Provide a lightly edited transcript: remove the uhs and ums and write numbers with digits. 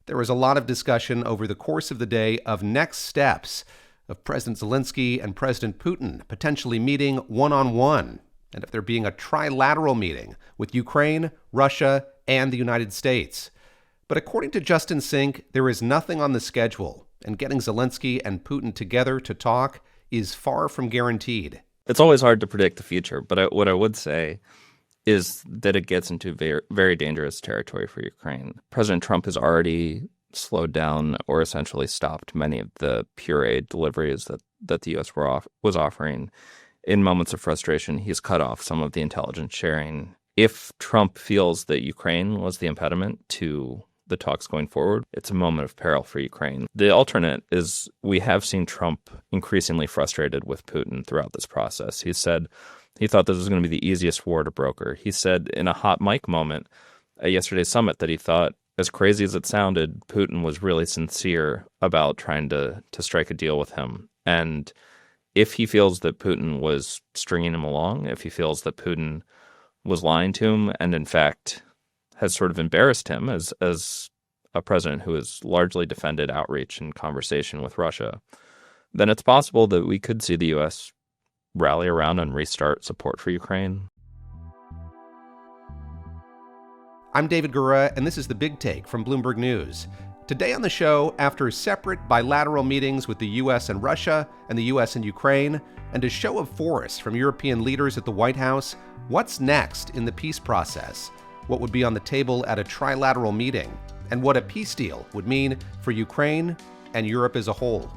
There was a lot of discussion over the course of the day of next steps of President Zelensky and President Putin potentially meeting one-on-one, and of there being a trilateral meeting with Ukraine, Russia, and the United States. But according to Justin Sink, there is nothing on the schedule, and getting Zelensky and Putin together to talk is far from guaranteed. It's always hard to predict the future, but what I would say is that it gets into very, very dangerous territory for Ukraine. President Trump has already slowed down or essentially stopped many of the pure aid deliveries that the U.S. was offering. In moments of frustration, he's cut off some of the intelligence sharing. If Trump feels that Ukraine was the impediment to the talks going forward, it's a moment of peril for Ukraine. The alternate is we have seen Trump increasingly frustrated with Putin throughout this process. He said he thought this was going to be the easiest war to broker. He said in a hot mic moment at yesterday's summit that he thought, as crazy as it sounded, Putin was really sincere about trying to strike a deal with him. And if he feels that Putin was stringing him along, if he feels that Putin was lying to him and in fact has sort of embarrassed him as a president who has largely defended outreach and conversation with Russia, then it's possible that we could see the U.S. rally around and restart support for Ukraine. I'm David Gura, and this is The Big Take from Bloomberg News. Today on the show, after separate bilateral meetings with the U.S. and Russia and the U.S. and Ukraine, and a show of force from European leaders at the White House, what's next in the peace process? What would be on the table at a trilateral meeting? And what a peace deal would mean for Ukraine and Europe as a whole?